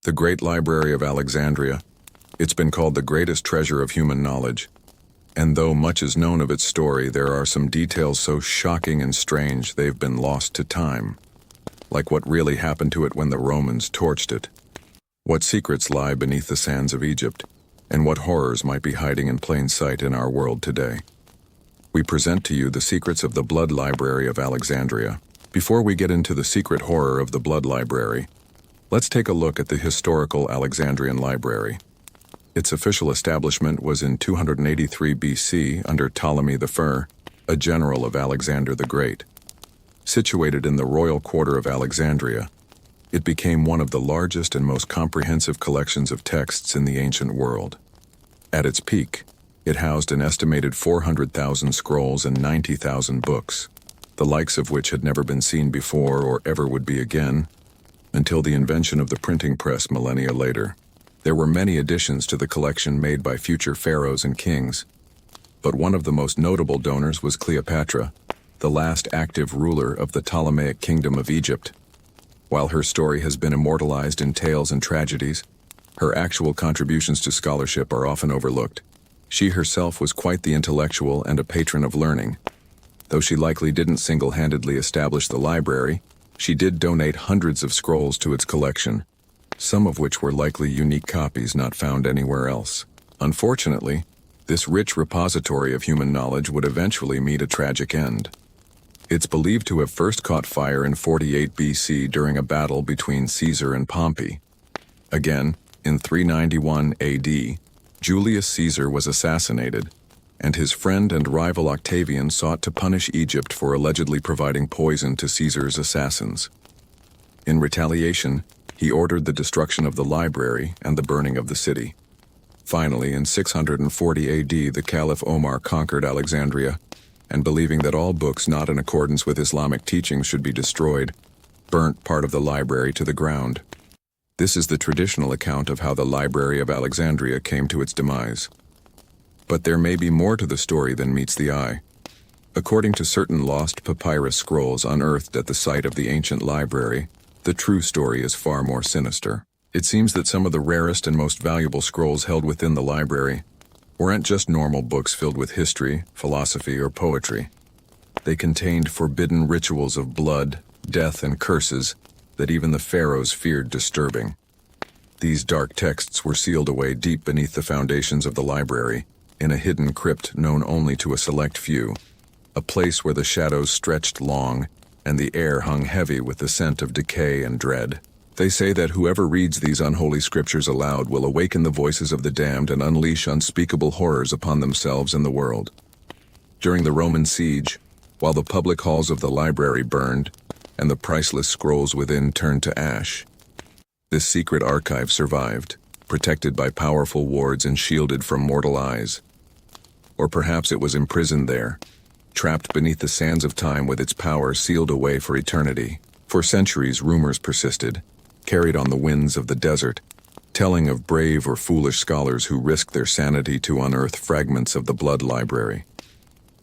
The Great Library of Alexandria. It's been called the greatest treasure of human knowledge. And though much is known of its story, there are some details so shocking and strange they've been lost to time. Like what really happened to it when the Romans torched it. What secrets lie beneath the sands of Egypt, and what horrors might be hiding in plain sight in our world today. We present to you the secrets of the Blood Library of Alexandria. Before we get into the secret horror of the Blood Library, let's take a look at the historical Alexandrian Library. Its official establishment was in 283 BC under Ptolemy I, a general of Alexander the Great. Situated in the royal quarter of Alexandria, it became one of the largest and most comprehensive collections of texts in the ancient world. At its peak, it housed an estimated 400,000 scrolls and 90,000 books, the likes of which had never been seen before or ever would be again, until the invention of the printing press millennia later. There were many additions to the collection made by future pharaohs and kings, but one of the most notable donors was Cleopatra, the last active ruler of the Ptolemaic kingdom of Egypt. While her story has been immortalized in tales and tragedies, her actual contributions to scholarship are often overlooked. She herself was quite the intellectual and a patron of learning. Though she likely didn't single-handedly establish the library, she did donate hundreds of scrolls to its collection, some of which were likely unique copies not found anywhere else. Unfortunately, this rich repository of human knowledge would eventually meet a tragic end. It's believed to have first caught fire in 48 BC during a battle between Caesar and Pompey. Again, in 391 AD, Julius Caesar was assassinated, and his friend and rival Octavian sought to punish Egypt for allegedly providing poison to Caesar's assassins. In retaliation, he ordered the destruction of the library and the burning of the city. Finally, in 640 AD, the Caliph Omar conquered Alexandria, and believing that all books not in accordance with Islamic teachings should be destroyed, burnt part of the library to the ground. This is the traditional account of how the Library of Alexandria came to its demise. But there may be more to the story than meets the eye. According to certain lost papyrus scrolls unearthed at the site of the ancient library, the true story is far more sinister. It seems that some of the rarest and most valuable scrolls held within the library weren't just normal books filled with history, philosophy, or poetry. They contained forbidden rituals of blood, death, and curses that even the pharaohs feared disturbing. These dark texts were sealed away deep beneath the foundations of the library, in a hidden crypt known only to a select few, a place where the shadows stretched long and the air hung heavy with the scent of decay and dread. They say that whoever reads these unholy scriptures aloud will awaken the voices of the damned and unleash unspeakable horrors upon themselves and the world. During the Roman siege, while the public halls of the library burned and the priceless scrolls within turned to ash, this secret archive survived, protected by powerful wards and shielded from mortal eyes. Or perhaps it was imprisoned there, trapped beneath the sands of time with its power sealed away for eternity. For centuries, rumors persisted, carried on the winds of the desert, telling of brave or foolish scholars who risked their sanity to unearth fragments of the Blood Library.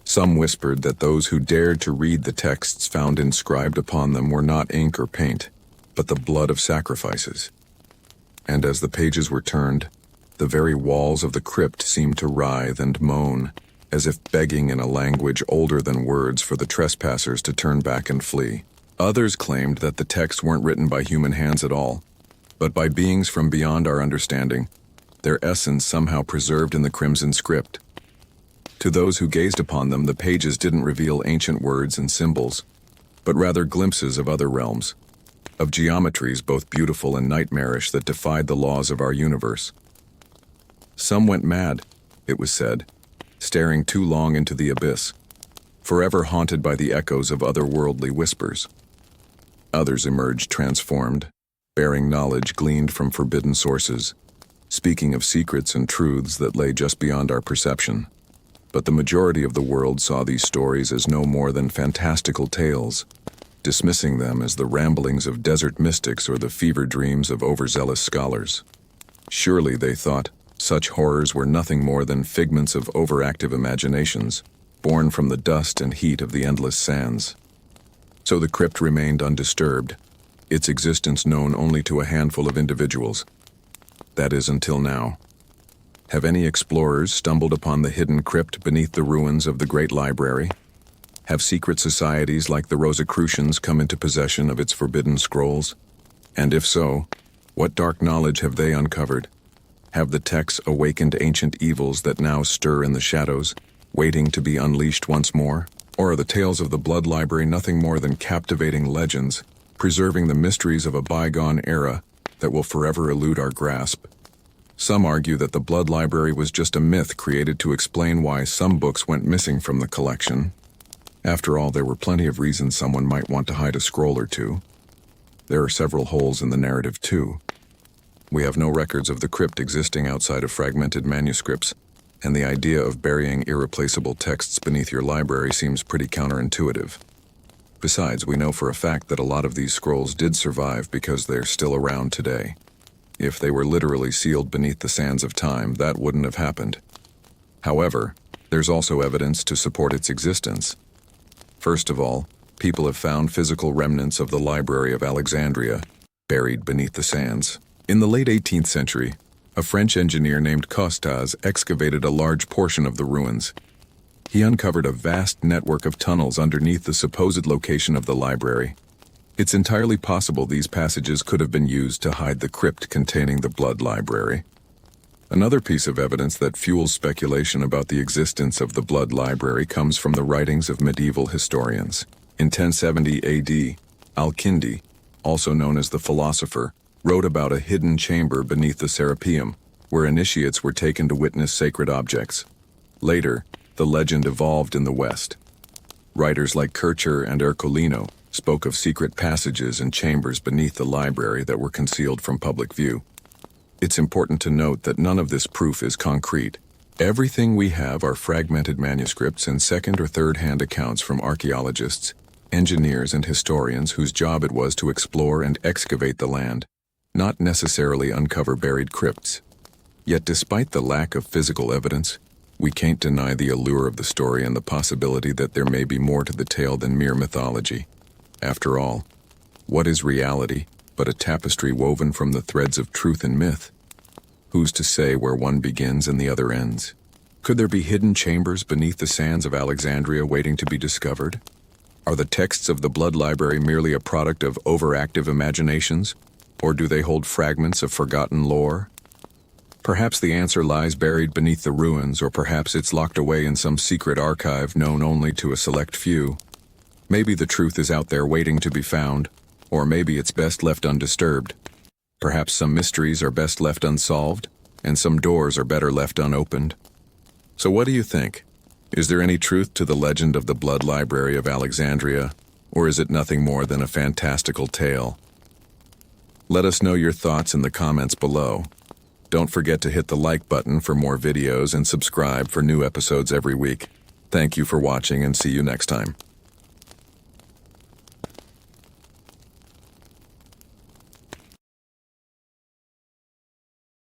Some whispered that those who dared to read the texts found inscribed upon them were not ink or paint, but the blood of sacrifices. And as the pages were turned, the very walls of the crypt seemed to writhe and moan, as if begging in a language older than words for the trespassers to turn back and flee. Others claimed that the texts weren't written by human hands at all, but by beings from beyond our understanding, their essence somehow preserved in the crimson script. To those who gazed upon them, the pages didn't reveal ancient words and symbols, but rather glimpses of other realms, of geometries both beautiful and nightmarish that defied the laws of our universe. Some went mad, it was said, staring too long into the abyss, forever haunted by the echoes of otherworldly whispers. Others emerged transformed, bearing knowledge gleaned from forbidden sources, speaking of secrets and truths that lay just beyond our perception. But the majority of the world saw these stories as no more than fantastical tales, dismissing them as the ramblings of desert mystics or the fever dreams of overzealous scholars. Surely, they thought, such horrors were nothing more than figments of overactive imaginations, born from the dust and heat of the endless sands. So the crypt remained undisturbed, its existence known only to a handful of individuals. That is, until now. Have any explorers stumbled upon the hidden crypt beneath the ruins of the Great Library? Have secret societies like the Rosicrucians come into possession of its forbidden scrolls? And if so, what dark knowledge have they uncovered? Have the texts awakened ancient evils that now stir in the shadows, waiting to be unleashed once more? Or are the tales of the Blood Library nothing more than captivating legends, preserving the mysteries of a bygone era that will forever elude our grasp? Some argue that the Blood Library was just a myth created to explain why some books went missing from the collection. After all, there were plenty of reasons someone might want to hide a scroll or two. There are several holes in the narrative, too. We have no records of the crypt existing outside of fragmented manuscripts, and the idea of burying irreplaceable texts beneath your library seems pretty counterintuitive. Besides, we know for a fact that a lot of these scrolls did survive because they're still around today. If they were literally sealed beneath the sands of time, that wouldn't have happened. However, there's also evidence to support its existence. First of all, people have found physical remnants of the Library of Alexandria, buried beneath the sands. In the late 18th century, a French engineer named Costas excavated a large portion of the ruins. He uncovered a vast network of tunnels underneath the supposed location of the library. It's entirely possible these passages could have been used to hide the crypt containing the Blood Library. Another piece of evidence that fuels speculation about the existence of the Blood Library comes from the writings of medieval historians. In 1070 AD, Al-Kindi, also known as the philosopher, wrote about a hidden chamber beneath the Serapeum, where initiates were taken to witness sacred objects. Later, the legend evolved in the West. Writers like Kircher and Ercolino spoke of secret passages and chambers beneath the library that were concealed from public view. It's important to note that none of this proof is concrete. Everything we have are fragmented manuscripts and second- or third-hand accounts from archaeologists, engineers, and historians whose job it was to explore and excavate the land, not necessarily uncover buried crypts. Yet despite the lack of physical evidence, we can't deny the allure of the story and the possibility that there may be more to the tale than mere mythology. After all, what is reality but a tapestry woven from the threads of truth and myth? Who's to say where one begins and the other ends? Could there be hidden chambers beneath the sands of Alexandria waiting to be discovered? Are the texts of the Blood Library merely a product of overactive imaginations, or do they hold fragments of forgotten lore? Perhaps the answer lies buried beneath the ruins, or perhaps it's locked away in some secret archive known only to a select few. Maybe the truth is out there waiting to be found, or maybe it's best left undisturbed. Perhaps some mysteries are best left unsolved, and some doors are better left unopened. So what do you think? Is there any truth to the legend of the Blood Library of Alexandria, or is it nothing more than a fantastical tale? Let us know your thoughts in the comments below. Don't forget to hit the like button for more videos and subscribe for new episodes every week. Thank you for watching and see you next time.